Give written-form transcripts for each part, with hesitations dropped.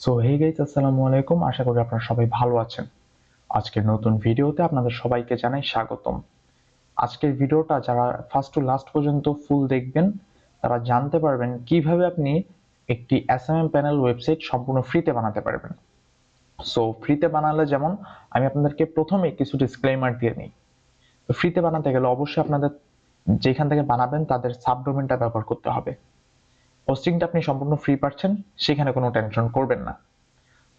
So hey guys, আসসালামু আলাইকুম। আশা করি আপনারা সবাই ভালো আছেন। আজকের নতুন ভিডিওতে আপনাদের সবাইকে জানাই স্বাগতম। আজকের ভিডিওটা যারা ফার্স্ট টু লাস্ট পর্যন্ত ফুল দেখবেন তারা জানতে পারবেন কিভাবে আপনি একটি এসএমএম প্যানেল ওয়েবসাইট সম্পূর্ণ ফ্রিতে বানাতে পারবেন। সো ফ্রিতে বানালে যেমন আমি আপনাদেরকে প্রথমে কিছু ডিসক্লেইমার দিয়ে নিই। তো ফ্রিতে বানাতে গেলে অবশ্যই আপনাদের যেখান থেকে বানাবেন তাদের সাবডোমেনটা ব্যবহার করতে হবে। হোস্টিংটা আপনি সম্পূর্ণ ফ্রি পাচ্ছেন, সেখানে কোনো টেনশন করবেন না।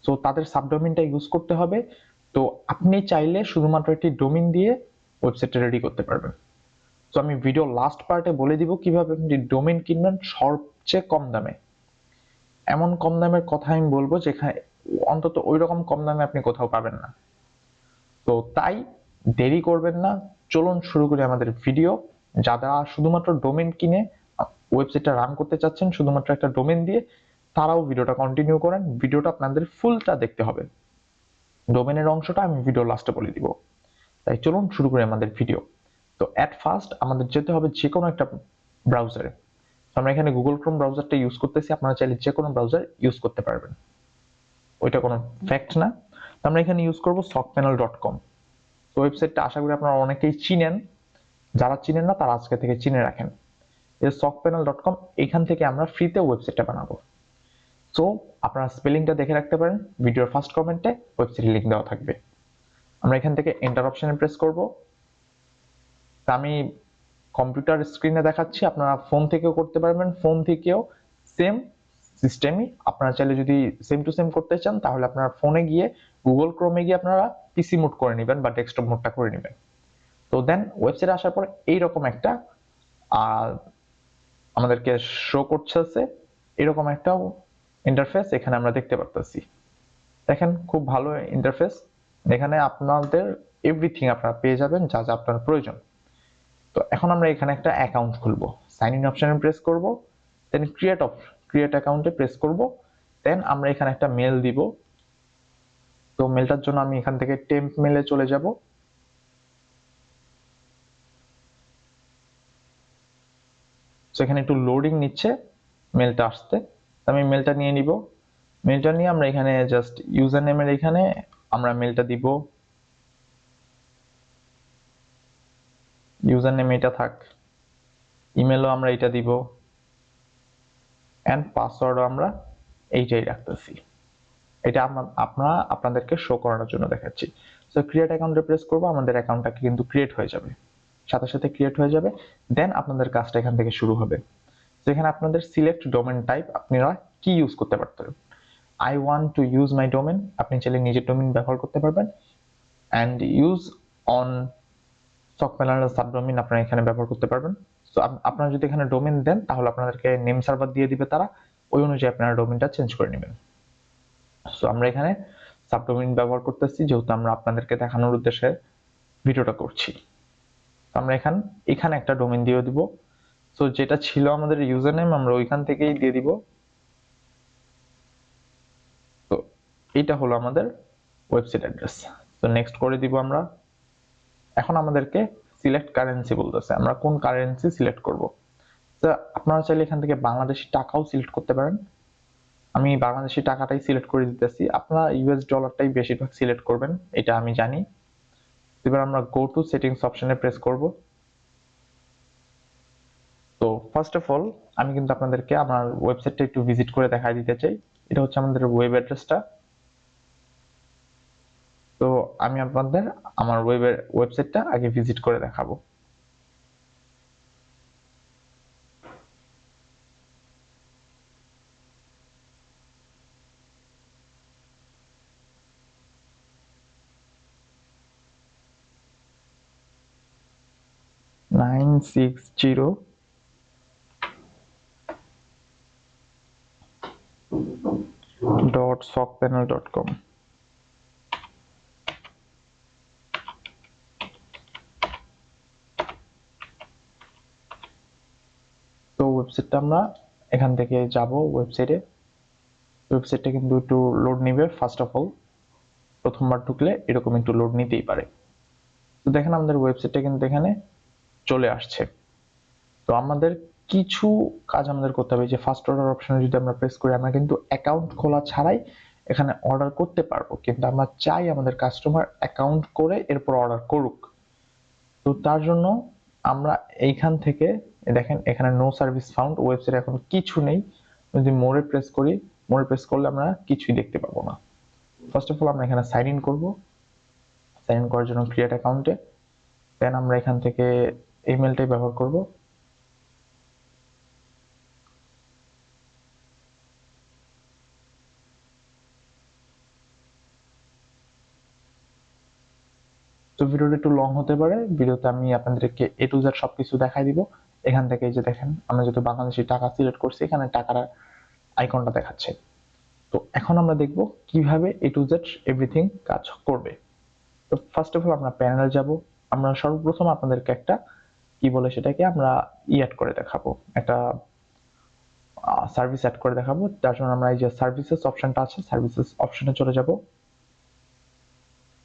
সো তাদের সাবডোমেনটা ইউজ করতে হবে। তো আপনি চাইলে শুধুমাত্র একটি ডোমেইন দিয়ে ওয়েবসাইটটা রেডি করতে পারবেন। তো আমি ভিডিও লাস্ট পার্টে বলে দিব কিভাবে আপনি ডোমেইন কিনবেন সবচেয়ে কম দামে। এমন কম দামের কথা আমি বলবো যেখানে অন্তত ওই রকম কম দামে আপনি কোথাও পাবেন না। তো তাই দেরি করবেন না, চলুন শুরু করি আমাদের ভিডিও। যারা শুধুমাত্র ডোমেইন কিনে ওয়েবসাইটটা রান করতে চাচ্ছেন শুধুমাত্র একটা ডোমেইন দিয়ে, তারাও ভিডিওটা কন্টিনিউ করেন। ভিডিওটা আপনাদের ফুলটা দেখতে হবে। ডোমেনের অংশটা আমি ভিডিও লাস্টে বলে দিব। তাই চলুন শুরু করি আমাদের ভিডিও। তো এট ফার্স্ট আমাদের যেতে হবে যে কোনো একটা ব্রাউজারে। আমরা এখানে গুগল ক্রোম ব্রাউজারটা ইউজ করতেছি, আপনারা চাইলে যে কোনো ব্রাউজার ইউজ করতে পারবেন, ওইটা কোনো ফ্যাক্ট না। আমরা এখানে ইউজ করব sockpanel.com। তো ওয়েবসাইটটা আশা করি আপনারা অনেকেই চিনেন, যারা চিনেন না তারা আজকে থেকে চিনে রাখেন। এই sockpanel.com, এখান থেকে আমরা ফ্রিতে ওয়েবসাইটটা বানাবো। সো আপনারা স্পেলিংটা দেখে রাখতে পারেন, ভিডিওর ফার্স্ট কমেন্টে ওয়েবসাইটের লিংক দেওয়া থাকবে। আমরা এখান থেকে এন্টার অপশনে প্রেস করব। আমি কম্পিউটার স্ক্রিনে দেখাচ্ছি, আপনারা ফোন থেকেও করতে পারবেন। ফোন থেকেও সেম সিস্টেমই, আপনারা চাইলে যদি সেম টু সেম করতে চান তাহলে আপনারা ফোনে গিয়ে গুগল ক্রোমে গিয়ে আপনারা পিসি মোড করে নেবেন বা ডেস্কটপ মোডটা করে নেবেন। তো দেন ওয়েবসাইটে আসার পর এইরকম একটা আমাদেরকে শো করছে, এরকম একটা ইন্টারফেস এখানে আমরা দেখতে পারতেছি। দেখেন খুব ভালো ইন্টারফেস, এখানে আপনাদের এভরিথিং আপনারা পেয়ে যাবেন যা যা আপনার প্রয়োজন। তো এখন আমরা এখানে একটা অ্যাকাউন্ট খুলবো, সাইন ইন অপশনে প্রেস করব, দেন ক্রিয়েট অ্যাকাউন্টে প্রেস করব, দেন আমরা এখানে একটা মেল দিব। তো মেলটার জন্য আমি এখান থেকে টেম্প মেলে চলে যাব। তো এখানে একটু লোডিং নিচ্ছে মেলটা আসতে, আমি মেলটা নিয়ে নিব। মেলটা নিয়ে আমরা এখানে জাস্ট ইউজার নেমের এখানে আমরা মেলটা দিব। ইউজার নেম এটা থাক, ইমেলও আমরা এটা দিব, এন্ড পাসওয়ার্ডও আমরা এইটাই রাখতেছি। এটা আপনারা আপনাদেরকে শো করানোর জন্য দেখাচ্ছি। সো ক্রিয়েট অ্যাকাউন্টে প্রেস করব, আমাদের অ্যাকাউন্টটা কিন্তু ক্রিয়েট হয়ে যাবে, সাথে সাথে ক্রিয়েট হয়ে যাবে। দেন আপনাদের কাজটা এখান থেকে শুরু হবে। তো এখানে আপনাদের সিলেক্ট ডোমেন টাইপ, আপনারা কি ইউজ করতে পারতেন। I want to use my domain, আপনি চাইলে নিজের ডোমেন ব্যবহার করতে পারবেন। And use on sockpanel subdomain আপনারা এখানে ব্যবহার করতে পারবেন। তো আপনারা যদি এখানে ডোমেন দেন তাহলে আপনাদেরকে নেম সার্ভার দিয়ে দিবে তারা, ওই অনুযায়ী আপনারা ডোমেনটা চেঞ্জ করে নেবেন। সো আমরা এখানে সাবডোমেইন ব্যবহার করতেছি যেহেতু আমরা আপনাদেরকে দেখানোর উদ্দেশ্যে ভিডিওটা করছি। আমরা এখানে একটা ডোমেইন দিয়ে দিব। সো যেটা ছিল আমাদের ইউজার নেম আমরা ওইখান থেকেই দিয়ে দিব। তো এটা হলো আমাদের ওয়েবসাইট অ্যাড্রেস। তো নেক্সট করে দিব আমরা। এখন আমাদেরকে সিলেক্ট কারেন্সি বলতেছে, আমরা কোন কারেন্সি সিলেক্ট করব। তো আপনারা চাইলে এখান থেকে বাংলাদেশি টাকাও সিলেক্ট করতে পারেন। আমি বাংলাদেশি টাকাটাই সিলেক্ট করে দিতেছি, আপনারা ইউএস ডলারটাই বেশিরভাগ সিলেক্ট করবেন, এটা আমি জানি। এবার আমরা গো টু সেটিংস অপশনে প্রেস করব। তো ফার্স্ট অফ অল আমি কিন্তু আপনাদেরকে আমার ওয়েবসাইটটা একটু ভিজিট করে দেখাই দিতে চাই। এটা হচ্ছে আমাদের ওয়েব অ্যাড্রেসটা। তো আমি আপনাদের আমার ওয়েবসাইটটা আগে ভিজিট করে দেখাবো। Nine six zero sockpanel.com। তো ওয়েবসাইটটা আমরা এখান থেকে যাব ওয়েবসাইটটা কিন্তু একটু লোড নিবে ফার্স্ট অফ অল, প্রথমবার ঢুকলে এরকম একটু লোড নিতেই পারে। তো দেখেন আমাদের ওয়েবসাইটটা কিন্তু এখানে চলে আসছে। তো আমাদের কিছু কাজ আমাদের করতে হবে, যে ফার্স্ট অর্ডার অপশনে যদি আমরা প্রেস করি আমরা কিন্তু অ্যাকাউন্ট খোলা ছাড়াই এখানে অর্ডার করতে পারবো, কিন্তু আমরা চাই আমাদের কাস্টমার অ্যাকাউন্ট করে এরপর অর্ডার করুক। তো তার জন্য আমরা এইখান থেকে দেখেন এখানে নো সার্ভিস ফাউন্ড, ওয়েবসাইটে এখন কিছু নেই। যদি মোরে প্রেস করি, মোরে প্রেস করলে আমরা কিছুই দেখতে পাবো না। ফার্স্ট অফ অল আমরা এখানে সাইন ইন করবো। সাইন ইন করার জন্য ক্রিয়েট অ্যাকাউন্টে, দেন আমরা এখান থেকে ইমেলটাই ব্যবহার করব। তো ভিডিওটা একটু লং হতে পারে, ভিডিওতে আমি আপনাদেরকে এ টু জেড সবকিছু দেখাই দিব। এখান থেকে এই যে দেখেন আমরা যেহেতু বাংলাদেশি টাকা সিলেক্ট করছি, এখানে টাকার আইকনটা দেখাচ্ছে। তো এখন আমরা দেখব কিভাবে এ টু জেড এভরিথিং কাজ করবে। তো ফার্স্ট অফ অল আমরা প্যানেলে যাব। আমরা সর্বপ্রথম আপনাদেরকে একটা কি বলে সেটাকে আমরা অ্যাড করে দেখাবো, একটা সার্ভিস অ্যাড করে দেখাবো। তার জন্য আমরা এই যে সার্ভিসেস অপশনটা আছে, সার্ভিসেস অপশনে চলে যাব।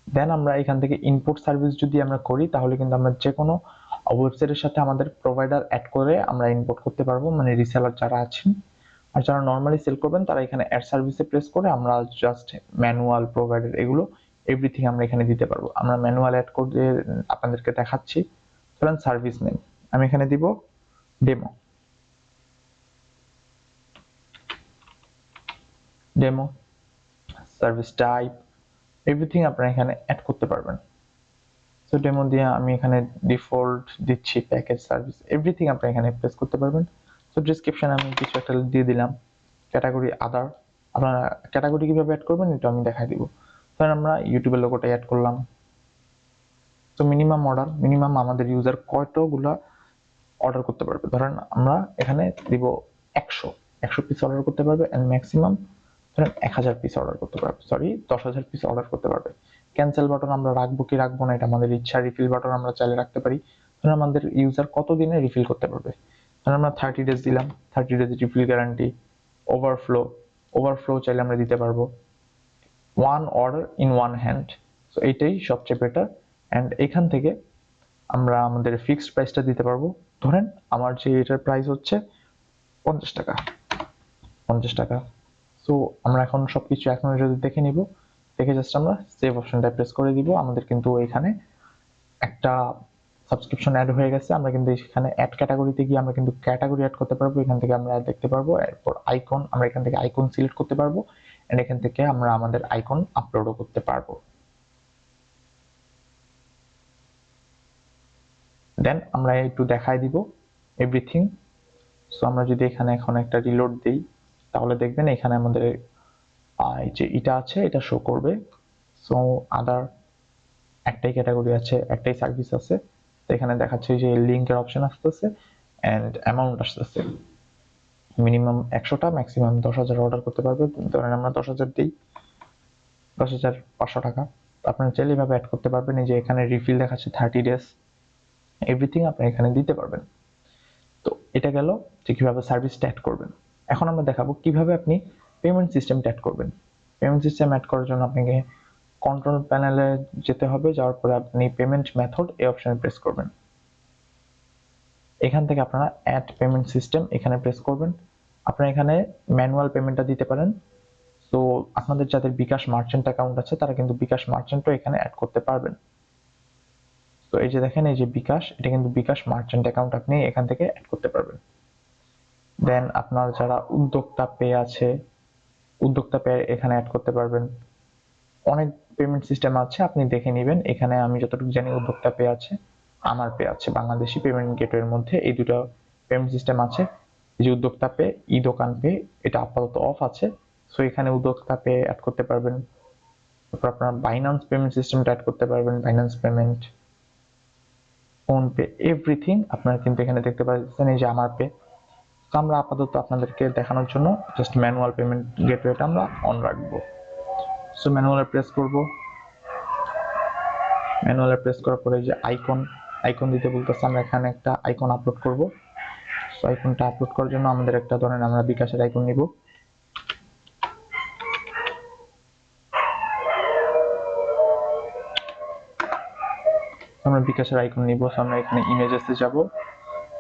দেন আমরা এখান থেকে ইনপুট সার্ভিস যদি আমরা করি, তাহলে কিন্তু আমরা যে কোনো ওয়েবসাইটের সাথে আমাদের প্রোভাইডার অ্যাড করে আমরা ইম্পোর্ট করতে পারবো, মানে রিসেলার যারা আছেন। আর যারা নর্মালি সেল করবেন তারা এখানে অ্যাড সার্ভিসে প্রেস করে আমরা জাস্ট ম্যানুয়াল প্রোভাইডার এগুলো এভরিথিং আমরা এখানে দিতে পারবো। আমরা ম্যানুয়াল অ্যাড করে আপনাদেরকে দেখাচ্ছি। ধরেন সার্ভিস নেম আমি এখানে দিব demo, demo service type everything আপনারা এখানে অ্যাড করতে পারবেন। সো ডেমো দিয়ে আমি এখানে ডিফল্ট দিচ্ছি, প্যাকেজ সার্ভিস এভরিথিং আপনি এখানে প্রেস করতে পারবেন। সো ডেসক্রিপশনে আমি কিছু একটা দিয়ে দিলাম, ক্যাটাগরি আদার। আপনারা ক্যাটাগরি কিভাবে অ্যাড করবেন এটা আমি দেখাই দিব। ধরেন আমরা ইউটিউবের লোগোটা অ্যাড করলাম। তো মিনিমাম অর্ডার, মিনিমাম আমাদের ইউজার কয়টাগুলা অর্ডার করতে পারবে, ধরেন আমরা এখানে দিব 100 পিস অর্ডার করতে পারবে, এন্ড ম্যাক্সিমাম ধরেন 1000 পিস অর্ডার করতে পারবে, সরি 10,000 পিস অর্ডার করতে পারবে। ক্যান্সেল বাটন আমরা রাখবো কি রাখবো না এটা আমাদের ইচ্ছা। রিফিল বাটন আমরা চাইলে রাখতে পারি। ধরেন আমাদের ইউজার কতদিনে রিফিল করতে পারবে, ধরেন আমরা 30 ডেজ দিলাম, 30 days refill guarantee. Overflow, overflow চাইলে আমরা দিতে পারবো। One order in one hand, so এইটাই সবচেয়ে বেটার। অ্যান্ড এখান থেকে আমরা আমাদের ফিক্সড প্রাইসটা দিতে পারবো। ধরেন আমার যে এটার প্রাইস হচ্ছে 50 টাকা, 50 টাকা। সো আমরা এখন সবকিছু এখন যদি দেখে নিব, দেখে জাস্ট আমরা সেভ অপশনটা প্রেস করে দিব। আমাদের কিন্তু এখানে একটা সাবস্ক্রিপশন অ্যাড হয়ে গেছে। আমরা কিন্তু এখানে অ্যাড ক্যাটাগরিতে গিয়ে আমরা কিন্তু ক্যাটাগরি অ্যাড করতে পারবো। এখান থেকে আমরা দেখতে পারবো। এরপর আইকন, আমরা এখান থেকে আইকন সিলেক্ট করতে পারবো, এন্ড এখান থেকে আমরা আমাদের আইকন আপলোডও করতে পারবো। দেন আমরা একটু দেখাই দিব এভরিথিং। সো আমরা যদি এখানে এখন একটা রিলোড দিই, তাহলে দেখবেন এখানে আমাদের এই যে এটা আছে এটা শো করবে। সো আদার একটাই ক্যাটাগরি আছে, একটাই সার্ভিস আছে। তো এখানে দেখাচ্ছে যে লিঙ্কের অপশন আসতেছে এন্ড অ্যামাউন্ট আসতেছে। মিনিমাম 100টা, ম্যাক্সিমাম 10,000 অর্ডার করতে পারবে। ধরেন আমরা 10,000 দিই, 10,500 টাকা। আপনারা চাইলে এভাবে অ্যাড করতে পারবেন। এই যে এখানে রিফিল দেখাচ্ছে 30 ডেজ, এভরিথিং আপনি এখানে দিতে পারবেন। তো এটা গেল যে কিভাবে সার্ভিসটা অ্যাড করবেন। এখন আমরা দেখাবো কিভাবে আপনি পেমেন্ট সিস্টেমটা অ্যাড করবেন। পেমেন্ট সিস্টেম অ্যাড করার জন্য আপনাকে কন্ট্রোল প্যানেলে যেতে হবে। যাওয়ার পরে আপনি পেমেন্ট মেথড এই অপশনে প্রেস করবেন। এখান থেকে আপনারা অ্যাড পেমেন্ট সিস্টেম এখানে প্রেস করবেন। আপনারা এখানে ম্যানুয়াল পেমেন্টটা দিতে পারেন। তো আপনাদের যাদের বিকাশ মার্চেন্ট অ্যাকাউন্ট আছে তারা কিন্তু বিকাশ মার্চেন্টও এখানে অ্যাড করতে পারবেন। তো এই যে দেখেন এই যে বিকাশ, এটা কিন্তু বিকাশ মার্চেন্ট অ্যাকাউন্ট আপনি এখান থেকে অ্যাড করতে পারবেন। দেন আপনার যারা উদ্যোক্তা পে আছে, উদ্যোক্তা পে এখানে অ্যাড করতে পারবেন। অনেক পেমেন্ট সিস্টেম আছে, আপনি দেখে নেবেন। এখানে আমি যতটুকু জানি উদ্যোক্তা পে আছে, আমার পে আছে, বাংলাদেশি পেমেন্ট গেটওয়ের মধ্যে এই দুটো পেমেন্ট সিস্টেম আছে। এই যে উদ্যোক্তা পে, ই দোকান পে, এটা আপাতত অফ আছে। সো এখানে উদ্যোক্তা পে অ্যাড করতে পারবেন। তারপর আপনার বাইন্যান্স পেমেন্ট সিস্টেমটা অ্যাড করতে পারবেন, Binance payment, phone pay, everything আপনারা কিন্তু এখানে দেখতে পাচ্ছেন। এই যে আমার পে। তো আমরা আপাতত আপনাদেরকে দেখানোর জন্য জাস্ট ম্যানুয়াল পেমেন্ট গেটওয়েটা আমরা অন রাখবো। সো ম্যানুয়ালে প্রেস করব। ম্যানুয়ালে প্রেস করার পরে যে আইকন, আইকন দিতে বলতেছে, আমরা এখানে একটা আইকন আপলোড করব। সো আইকনটা আপলোড করার জন্য আমাদের একটা ধরেন আমরা বিকাশের আইকন নিব। আমরা বিকাশের আইকন নিব। সো আমরা এখানে ইমেজেসে যাব।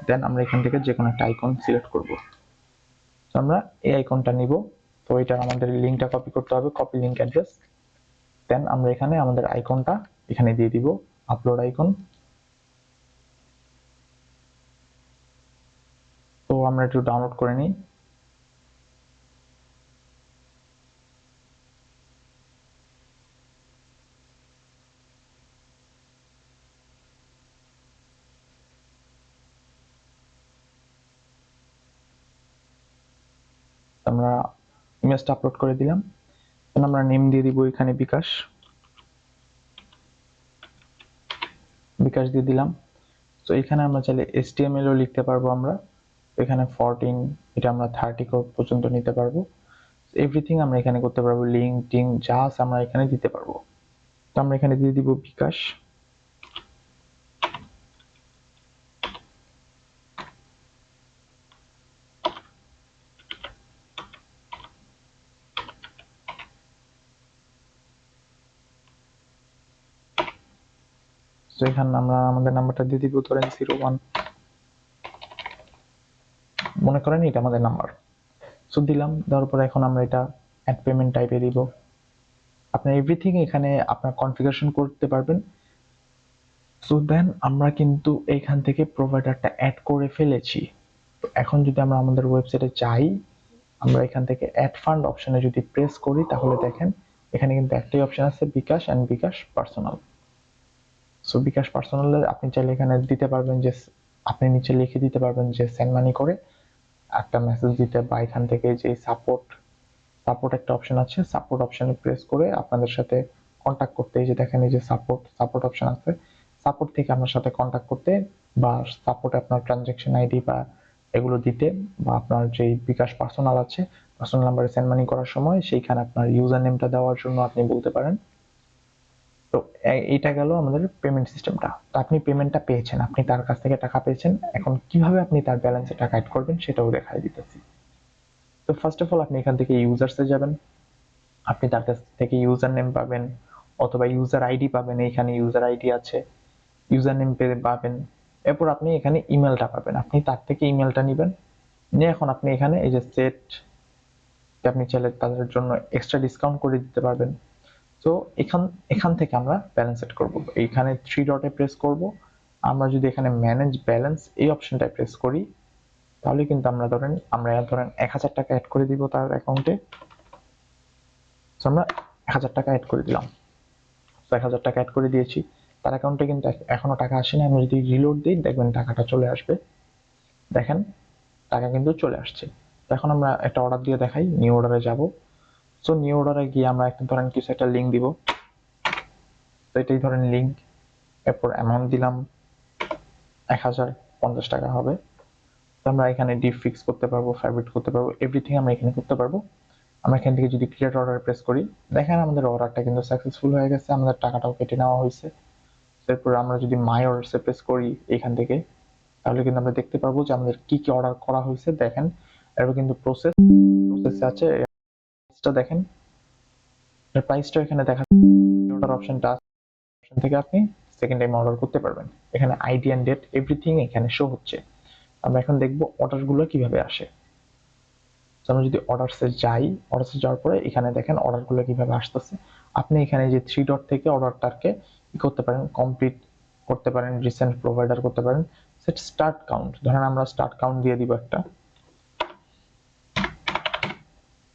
দেন আমরা এখান থেকে যে কোনো একটা আইকন সিলেক্ট করব। সো আমরা এই আইকনটা নিব। তো এটা আমাদের লিঙ্কটা কপি করতে হবে, কপি লিঙ্ক অ্যাড্রেস। দেন আমরা এখানে আমাদের আইকনটা এখানে দিয়ে দিব, আপলোড আইকন। তো আমরা একটু ডাউনলোড করে নিই। আমরা ইমেজটা আপলোড করে দিলাম। দেন আমরা নেম দিয়ে দিব এখানে বিকাশ, বিকাশ দিয়ে দিলাম। তো এখানে আমরা চাইলে HTML ও লিখতে পারবো আমরা। এখানে 14, এটা আমরা 30 পর্যন্ত নিতে পারবো। এভরিথিং আমরা এখানে করতে পারবো, লিঙ্ক টিঙ্ক যা আছে আমরা এখানে দিতে পারবো। তো আমরা এখানে দিয়ে দিব বিকাশ। তো এখানে আমরা আমাদের নাম্বারটা দিয়ে দিব, ধরেন 01, মনে করেন এটা আমাদের নাম্বার। সো দিলাম, দেওয়ার পরে এখন আমরা এটা অ্যাড পেমেন্ট টাইপে দিব। আপনার এভরিথিং এখানে আপনার কনফিগারেশন করতে পারবেন। সো দেন আমরা কিন্তু এইখান থেকে প্রোভাইডারটা অ্যাড করে ফেলেছি। তো এখন যদি আমরা আমাদের ওয়েবসাইটে যাই, আমরা এখান থেকে অ্যাড ফান্ড অপশনে যদি প্রেস করি, তাহলে দেখেন এখানে কিন্তু একটাই অপশন আছে, বিকাশ অ্যান্ড বিকাশ পার্সোনাল। সো বিকাশ পার্সোনালে আপনি চাইলে এখানে দিতে পারবেন যে, আপনি নিচে লিখে দিতে পারবেন যে সেন্ড মানি করে একটা মেসেজ দিতে, বা এখান থেকে যে সাপোর্ট একটা অপশন আছে, সাপোর্ট অপশনে প্রেস করে আপনাদের সাথে কন্ট্যাক্ট করতে, এই যে দেখেন এই যে সাপোর্ট অপশন আছে, সাপোর্ট থেকে আপনার সাথে কন্ট্যাক্ট করতে, বা সাপোর্ট আপনার ট্রানজ্যাকশন আইডি বা এগুলো দিতে, বা আপনার যে বিকাশ পার্সোনাল আছে, পার্সোনাল নাম্বারে সেন্ড মানি করার সময় সেইখানে আপনার ইউজার নেমটা দেওয়ার জন্য আপনি বলতে পারেন। তো এইটা গেল আমাদের পেমেন্ট সিস্টেমটা। তো আপনি পেমেন্টটা পেয়েছেন, আপনি তার কাছ থেকে টাকা পেয়েছেন। এখন কিভাবে আপনি তার ব্যালেন্সে টাকা অ্যাড করবেন সেটাও দেখাই দিতেছি। তো ফার্স্ট অফ অল আপনি এখান থেকে ইউজার্সে যাবেন, আপনি তার কাছ থেকে ইউজার নেম পাবেন অথবা ইউজার আইডি পাবেন, এইখানে ইউজার আইডি আছে, ইউজার নেম পাবেন। এরপর আপনি এখানে ইমেলটা পাবেন, আপনি তার থেকে ইমেলটা নেবেন নিয়ে এখন আপনি এখানে এই যে সেট, আপনি চাইলে তাদের জন্য এক্সট্রা ডিসকাউন্ট করে দিতে পারবেন। তো এখান থেকে আমরা ব্যালেন্স সেট করব। এইখানে 3 ডটে প্রেস করব। আমরা যদি এখানে ম্যানেজ ব্যালেন্স এই অপশনটায় প্রেস করি, তাহলে কিন্তু আমরা ধরেন 1000 টাকা অ্যাড করে দিব তার অ্যাকাউন্টে। আমরা 1000 টাকা অ্যাড করে দিলাম। 1000 টাকা অ্যাড করে দিয়েছি, তার অ্যাকাউন্টে কিন্তু এখনো টাকা আসেনি। আমি যদি রিলোড দিই, দেখবেন টাকাটা চলে আসবে। দেখেন টাকা কিন্তু চলে আসছে। তো এখন আমরা একটা অর্ডার দিয়ে দেখাই, নিউ অর্ডারে যাব। সো নিউ অর্ডারে গিয়ে আমরা একটা ধরেন কিছু একটা লিঙ্ক দিব। তো এটাই ধরেন লিঙ্ক। এরপর অ্যামাউন্ট দিলাম 1050 টাকা হবে। তো আমরা এখানে ডিপ ফিক্স করতে পারবো, ফেভারিট করতে পারবো, এভরিথিং আমরা এখানে করতে পারবো। আমরা এখান থেকে যদি ক্রিয়েট অর্ডার প্রেস করি, দেখেন আমাদের অর্ডারটা কিন্তু সাকসেসফুল হয়ে গেছে, আমাদের টাকাটাও কেটে নেওয়া হয়েছে। এরপর আমরা যদি মাই অর্ডারসে প্রেস করি এখান থেকে, তাহলে কিন্তু আমরা দেখতে পারবো যে আমাদের কি কি অর্ডার করা হয়েছে। দেখেন এরপর কিন্তু প্রসেসে আছে, প্রাইসটা দেখেন, এর প্রাইসটা এখানে দেখা অর্ডার অপশনটা, অপশন থেকে আপনি সেকেন্ড টাইম অর্ডার করতে পারবেন। এখানে আইডি এন্ড ডেট এভরিথিং এখানে শো হচ্ছে। আমরা এখন দেখবো অর্ডারগুলো কিভাবে আসে। আমরা যদি অর্ডারসে যাই, অর্ডারসে যাওয়ার পরে এখানে দেখেন অর্ডারগুলো কিভাবে আসতেছে। আপনি এখানে যে 3 ডট থেকে অর্ডারটাকে কি করতে পারেন, কমপ্লিট করতে পারেন, রিসেন্ট প্রোভাইডার করতে পারেন, সেট স্টার্ট কাউন্ট। ধরেন আমরা স্টার্ট কাউন্ট দিয়ে দিব একটা,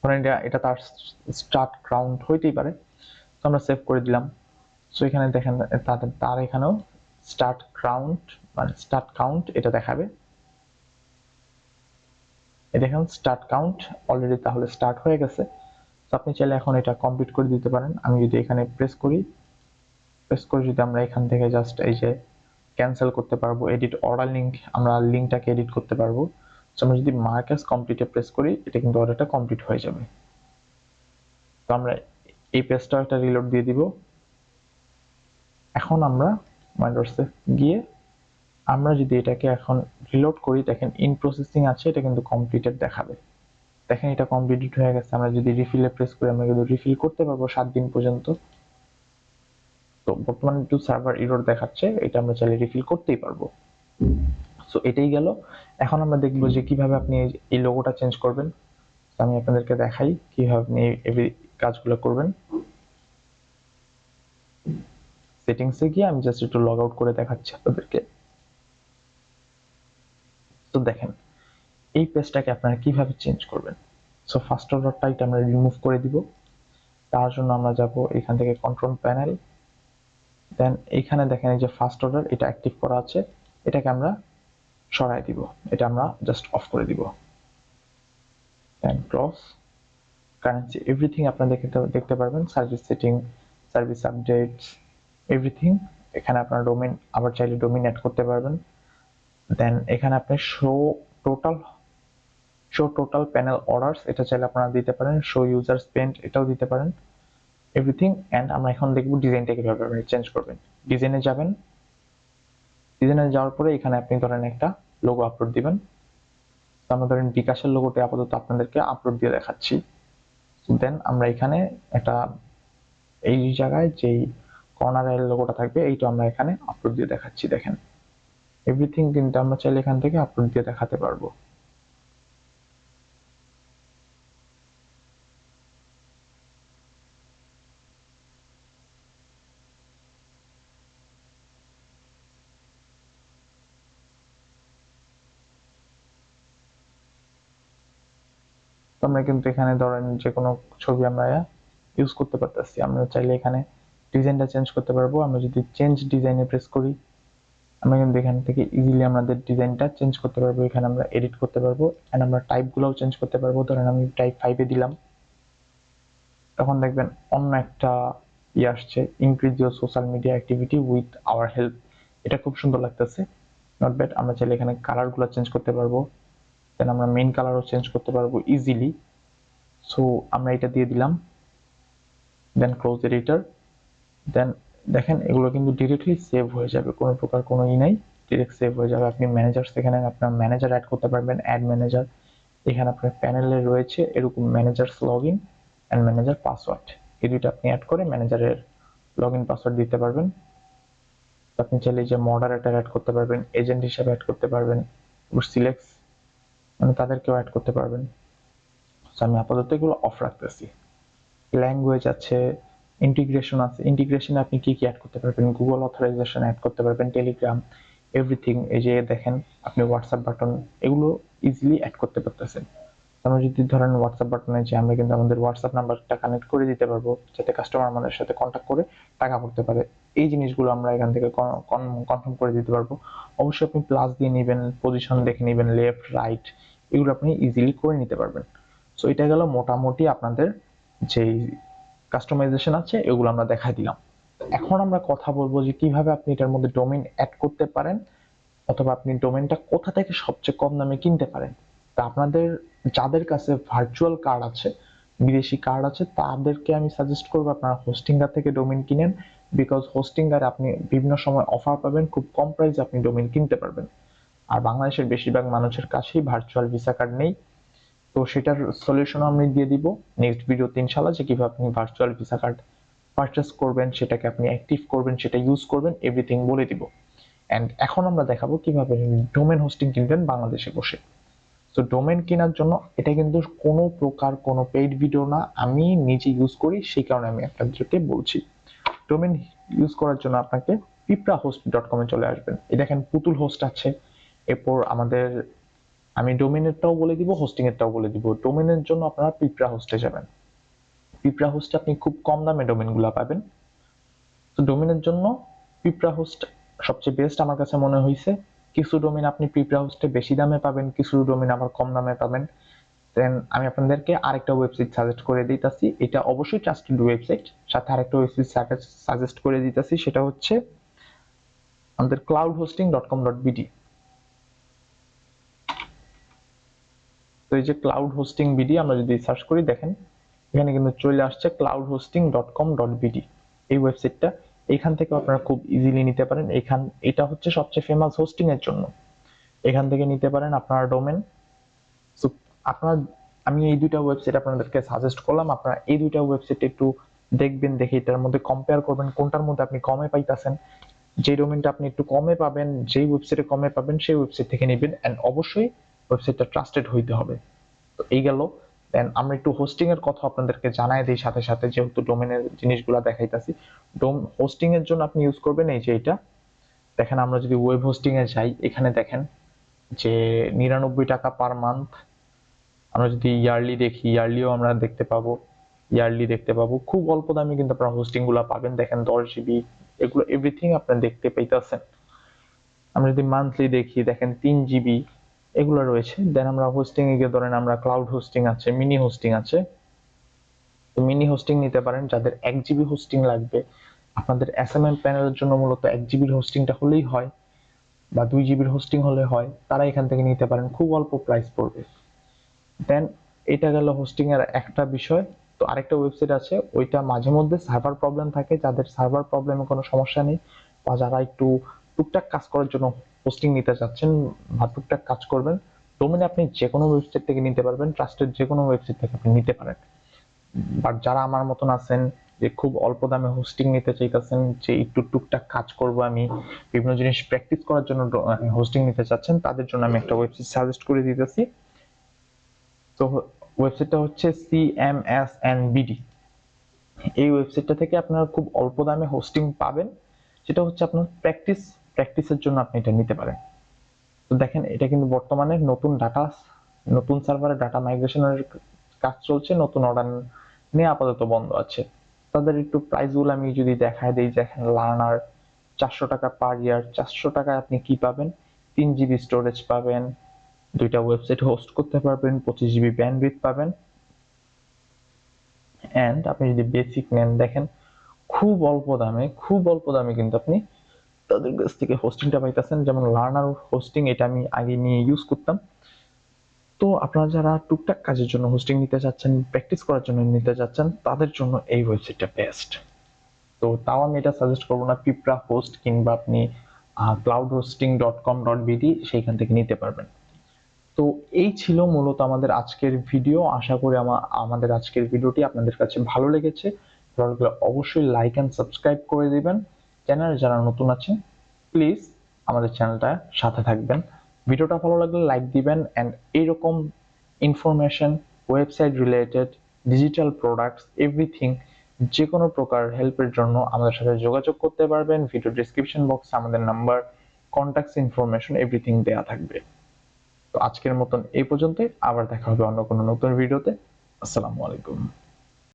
ধরেন এটা তার স্টার্ট কাউন্ট হইতেই পারে। তো আমরা সেভ করে দিলাম। সো এখানে দেখেন তার এখানেও স্টার্ট কাউন্ট, মানে স্টার্ট কাউন্ট এটা দেখাবে। এই দেখেন স্টার্ট কাউন্ট অলরেডি তাহলে স্টার্ট হয়ে গেছে। তো আপনি চাইলে এখন এটা কমপ্লিট করে দিতে পারেন। আমি যদি এখানে প্রেস করি, প্রেস করে যদি আমরা এখান থেকে জাস্ট এই যে ক্যান্সেল করতে পারবো, এডিট অর্ডার লিঙ্ক, আমরা লিঙ্কটাকে এডিট করতে পারবো। তো আমরা যদি মার্ক অ্যাজ কমপ্লিটে প্রেস করি, এটা কিন্তু অর্ডারটা কমপ্লিট হয়ে যাবে। তো আমরা এই পেজটা একটা রিলোড দিয়ে দিব। এখন আমরা মাইন্ডোর্সে গিয়ে আমরা যদি এটাকে এখন রিলোড করি, দেখেন ইন প্রসেসিং আছে, এটা কিন্তু কমপ্লিটেড দেখাবে। দেখেন এটা কমপ্লিটেড হয়ে গেছে। আমরা যদি রিফিলে প্রেস করি, আমরা কিন্তু রিফিল করতে পারবো 7 দিন পর্যন্ত। তো বর্তমানে একটু সার্ভার এরর দেখাচ্ছে, এটা আমরা চাইলে রিফিল করতেই পারবো। সো এটাই গেল। এখন আমরা দেখবো যে কিভাবে আপনি এই লোগোটা চেঞ্জ করবেন। আমি আপনাদেরকে দেখাই কিভাবে আপনি এই কাজগুলো করবেন। সেটিংসে গিয়ে আমি জাস্ট একটু লগ আউট করে দেখাচ্ছি আপনাদেরকে। তো দেখেন এই পেজটাকে আপনারা কিভাবে চেঞ্জ করবেন। সো ফার্স্ট অর্ডারটা এটা আমরা রিমুভ করে দিব। তার জন্য আমরা যাব এখান থেকে কন্ট্রোল প্যানেল, দেন এইখানে দেখেন এই যে ফার্স্ট অর্ডার এটা অ্যাক্টিভ করা আছে, এটাকে আমরা সরাই দিব, এটা আমরা জাস্ট অফ করে দিব। দেন ক্লোজ। কারেন্সি এভরিথিং আপনারা দেখতে পারবেন, service setting, service updates, everything. এখানে আপনার ডোমেইন আবার চাইলে ডোমেইন অ্যাড করতে পারবেন। দেন এখানে আপনি শো টোটাল প্যানেল অর্ডারস এটা চাইলে আপনারা দিতে পারেন, শো ইউজার স্পেন্ড এটাও দিতে পারেন, এভরিথিং। এন্ড আমরা এখন দেখব ডিজাইনটা কিভাবে আপনি চেঞ্জ করবেন। ডিজাইনে যাবেন, ডিজাইনে যাওয়ার পরে এখানে আপনি ধরেন একটা লোগো আপলোড দিবেন। তো আমরা ধরেন বিকাশের লোগোটা আপাতত আপনাদেরকে আপলোড দিয়ে দেখাচ্ছি। দেন আমরা এখানে একটা এই জায়গায় যেই কর্নারের লোগোটা থাকবে এইটা আমরা এখানে আপলোড দিয়ে দেখাচ্ছি। দেখেন এভরিথিং কিন্তু আমরা চাইলে এখান থেকে আপলোড দিয়ে দেখাতে পারবো। তো আমরা কিন্তু এখানে ধরেন যে কোনো ছবি আমরা ইউজ করতে পারতেছি। আমরা চাইলে এখানে ডিজাইনটা চেঞ্জ করতে পারবো। আমরা যদি চেঞ্জ ডিজাইনে প্রেস করি আমরা কিন্তু এখান থেকে ইজিলি আমাদের ডিজাইনটা চেঞ্জ করতে পারবো। এখানে আমরা এডিট করতে পারবো এন্ড আমরা টাইপগুলোও চেঞ্জ করতে পারবো। ধরেন আমি টাইপ 5 এ দিলাম, তখন দেখবেন অন্য একটা আসছে, increase your social media activity with our help. এটা খুব সুন্দর লাগতেছে, নট ব্যাড। আমরা চাইলে এখানে কালারগুলো চেঞ্জ করতে পারবো, দেন আমরা মেইন কালারও চেঞ্জ করতে পারবো ইজিলি। সো আমরা এটা দিয়ে দিলাম, দেন ক্লোজ এডিটর। দেন দেখেন এগুলো কিন্তু ডিরেক্টলি সেভ হয়ে যাবে, কোনো প্রকার কোনো নাই, ডিরেক্ট সেভ হয়ে যাবে। আপনি ম্যানেজার, এখানে আপনার ম্যানেজার অ্যাড করতে পারবেন, অ্যাড ম্যানেজার। এখানে আপনার প্যানেলে রয়েছে এরকম managers login and manager password, এই দুইটা আপনি অ্যাড করে ম্যানেজারের লগইন পাসওয়ার্ড দিতে পারবেন। আপনি চাইলে যে মডারেটর অ্যাড করতে পারবেন, এজেন্ট হিসেবে অ্যাড করতে পারবেন, সিলেক্ট মানে তাদেরকেও অ্যাড করতে পারবেন। আমি আপাতত এগুলো অফ রাখতেছি। ল্যাঙ্গুয়েজ আছে, ইন্টিগ্রেশন আছে, ইন্টিগ্রেশনে আপনি কি কি অ্যাড করতে পারবেন, গুগল অথরাইজেশন অ্যাড করতে পারবেন, টেলিগ্রাম, এভরিথিং। এই যে দেখেন আপনি হোয়াটসঅ্যাপ বাটন এগুলো ইজিলি অ্যাড করতে পারতেছেন। আমরা যদি ধরেন হোয়াটসঅ্যাপ বাটনে যে আমরা কিন্তু আমাদের হোয়াটসঅ্যাপ নাম্বারটা কানেক্ট করে দিতে পারবো, যাতে কাস্টমার আমাদের সাথে কন্ট্যাক্ট করে টাকা ভরতে পারে। এই জিনিসগুলো আমরা এখান থেকে কনফার্ম করে দিতে পারবো। অবশ্যই আপনি প্লাস দিয়ে নেবেন, পজিশন দেখে নেবেন, লেফট রাইট, এগুলো আপনি ইজিলি করে নিতে পারবেন। সো এটা গেল মোটামুটি আপনাদের যেই কাস্টমাইজেশন আছে এগুলো আমরা দেখাই দিলাম। এখন আমরা কথা বলবো যে কিভাবে আপনি এটার মধ্যে ডোমেইন অ্যাড করতে পারেন, অথবা আপনি ডোমেইনটা কোথা থেকে সবচেয়ে কম দামে কিনতে পারেন। তা আপনাদের যাদের কাছে ভার্চুয়াল কার্ড আছে, বিদেশি কার্ড আছে, তাদেরকে আমি সাজেস্ট করবো আপনারা হোস্টিঙ্গার থেকে ডোমেইন কিনেন। বিকজ হোস্টিঙ্গারে আপনি বিভিন্ন সময় অফার পাবেন, খুব কম প্রাইসে আপনি ডোমেইন কিনতে পারবেন। আর বাংলাদেশের বেশিরভাগ মানুষের কাছেই ভার্চুয়াল ভিসা কার্ড নেই, তো সেটার সলিউশন আমি দিয়ে দিব নেক্সট ভিডিওতে ইনশাআল্লাহ, যে কিভাবে আপনি ভার্চুয়াল ভিসা কার্ড পারচেস করবেন, সেটাকে আপনি অ্যাক্টিভ করবেন, সেটা ইউজ করবেন, এভরিথিং বলে দিব। এন্ড এখন আমরা দেখাবো কিভাবে ডোমেন হোস্টিং কিনবেন বাংলাদেশে বসে। তো ডোমেন কেনার জন্য এটা কিন্তু কোনো প্রকার কোনো পেইড ভিডিও না, আমি নিজে ইউজ করি সেই কারণে আমি আপনাদেরকে বলছি। ডোমেন ইউজ করার জন্য আপনাকে piprahost.com এ চলে আসবেন। এই দেখেন পুতুল হোস্ট আছে, এরপর আমাদের আমি ডোমেনেরটাও বলে দিব, হোস্টিং এরটাও বলে দিব। ডোমেনের জন্য আপনারা পিপ্রা হোস্টে যাবেন। পিপ্রা হোস্টে আপনি খুব কম দামে ডোমেনগুলো পাবেন। তো ডোমেনের জন্য পিপ্রা হোস্ট সবচেয়ে বেস্ট আমার কাছে মনে হয়েছে। কিছু ডোমেন আপনি পিপ্রা হোস্টে বেশি দামে পাবেন, কিছু ডোমেন আবার কম দামে পাবেন। দেন আমি আপনাদেরকে আরেকটা ওয়েবসাইট সাজেস্ট করে দিতেছি, এটা অবশ্যই ট্রাস্টেড ওয়েবসাইট। সাথে আরেকটা ওয়েবসাইট সাজেস্ট করে দিতেছি, সেটা হচ্ছে আমাদের cloudhosting.com.bd। তো এই যে ক্লাউড হোস্টিং বিডি আমরা যদি সার্চ করি, দেখেন এখানে কিন্তু চলে আসছে cloudhosting.com.bd এই ওয়েবসাইটটা। এখান থেকে আপনারা খুব ইজিলি নিতে পারেন। এটা হচ্ছে সবচেয়ে ফেমাস হোস্টিং এর জন্য, এখান থেকে নিতে পারেন আপনারা ডোমেন। সো আপনারা আমি এই দুইটা ওয়েবসাইট আপনাদেরকে সাজেস্ট করলাম, আপনারা এই দুইটা ওয়েবসাইট একটু দেখবেন, দেখে এটার মধ্যে কম্পেয়ার করবেন কোনটার মধ্যে আপনি কমে পাইতেছেন। যে ডোমেনটা আপনি একটু কমে পাবেন, যেই ওয়েবসাইটে কমে পাবেন সেই ওয়েবসাইট থেকে নেবেন। এন্ড অবশ্যই ওয়েবসাইটটা ট্রাস্টেড হইতে হবে। তো এই গেল। দেন আমরা একটু হোস্টিং এর কথা আপনাদেরকে জানাই দিই সাথে সাথে, যেহেতু ডোমেনের জিনিসগুলো দেখাইতাছি। হোস্টিং এর জন্য আপনি ইউজ করবেন এই যে এটা দেখেন, আমরা যদি ওয়েব হোস্টিং এ যাই, এখানে দেখেন যে 99 টাকা পার মান্থ। আমরা যদি ইয়ারলি দেখি, ইয়ারলিও আমরা দেখতে পাবো, ইয়ারলি দেখতে পাবো। খুব অল্প দামে কিন্তু আপনারা হোস্টিং গুলা পাবেন। দেখেন 10 GB, এগুলো এভরিথিং আপনারা দেখতে পাইতেছেন। আমরা যদি মান্থলি দেখি, দেখেন 3 GB এগুলো রয়েছে। দেন আমরা হোস্টিং এ গিয়ে ধরেন আমরা ক্লাউড হোস্টিং আছে, মিনি হোস্টিং আছে। তো মিনি হোস্টিং নিতে পারেন যাদের 1 GB হোস্টিং লাগবে। আপনাদের এসএমএম প্যানেলের জন্য মূলত 1 GB হোস্টিংটা হলেই হয়, বা 2 GB হোস্টিং হলে হয়, তারা এখান থেকে নিতে পারেন, খুব অল্প প্রাইস পড়বে। দেন এটা গেল হোস্টিং এর একটা বিষয়। তো আরেকটা ওয়েবসাইট আছে, ওইটা মাঝে মধ্যে সার্ভার প্রবলেম থাকে। যাদের সার্ভার প্রবলেমে কোনো সমস্যা নেই, বা যারা একটু টুকটাক কাজ করার জন্য হোস্টিং নিতে চাচ্ছেন বা টুকটাক কাজ করবেন, ডোমেন আপনি যে কোনো ওয়েবসাইট থেকে নিতে পারবেন, ট্রাস্টেড যে কোনো ওয়েবসাইট থেকে আপনি নিতে পারেন। বাট যারা আমার মতন আছেন, যে খুব অল্প দামে হোস্টিং নিতে চাইতেছেন, যে একটু টুকটাক কাজ করব আমি, বিভিন্ন জিনিস প্র্যাকটিস করার জন্য হোস্টিং নিতে চাচ্ছেন, তাদের জন্য আমি একটা ওয়েবসাইট সাজেস্ট করে দিতেছি। তো ওয়েবসাইটটা হচ্ছে CMSNBD। এই ওয়েবসাইটটা থেকে আপনারা খুব অল্প দামে হোস্টিং পাবেন, যেটা হচ্ছে আপনার প্র্যাকটিসের জন্য আপনি এটা নিতে পারেন। তো দেখেন এটা কিন্তু বর্তমানে নতুন সার্ভারে ডাটা মাইগ্রেশনের কাজ চলছে, নতুন অর্ডার নিয়ে আপাতত বন্ধ আছে। তাদের একটু প্রাইস গুলো আমি যদি দেখায় দিই, দেখেন লার্নার 400 টাকা পার ইয়ার। 400 টাকায় আপনি কি পাবেন? 3 GB স্টোরেজ পাবেন, 2টা ওয়েবসাইট হোস্ট করতে পারবেন, 25 GB ব্যান্ডউইথ পাবেন। এন্ড আপনি যদি বেসিক নেন, দেখেন খুব অল্প দামে কিন্তু আপনি তাদের কাছ থেকে হোস্টিংটা পাইতেছেন। যেমন লার্নার হোস্টিং, এটা আমি আগে নিয়ে ইউজ করতাম। তো আপনারা যারা টুকটাক কাজের জন্য হোস্টিং নিতে চাচ্ছেন, প্র্যাকটিস করার জন্য নিতে চাচ্ছেন, তাদের জন্য এই ওয়েবসাইটটা বেস্ট। তো তাও আমি এটা সাজেস্ট করবো না পিপরা হোস্ট, কিংবা আপনি cloudhosting.com.bd সেইখান থেকে নিতে পারবেন। তো এই ছিল মূলত আমাদের আজকের ভিডিও। আশা করি আমাদের আজকের ভিডিওটি আপনাদের কাছে ভালো লেগেছে। ভালো লাগলে অবশ্যই লাইক এন্ড সাবস্ক্রাইব করে দিবেন। চ্যানেলে যারা নতুন আছেন, প্লিজ আমাদের চ্যানেলটা সাথে থাকবেন। ভিডিওটা ভালো লাগলে লাইক দিবেন। এন্ড এইরকম information, website related, digital products, everything, যে কোনো প্রকার হেল্পের জন্য আমাদের সাথে যোগাযোগ করতে পারবেন। ভিডিও ডেসক্রিপশন বক্সে আমাদের নাম্বার, কন্ট্যাক্টস ইনফরমেশন এভরিথিং দেয়া থাকবে। তো আজকের মতন এই পর্যন্তই, আবার দেখা হবে অন্য কোনো নতুন ভিডিওতে। আসসালামু আলাইকুম।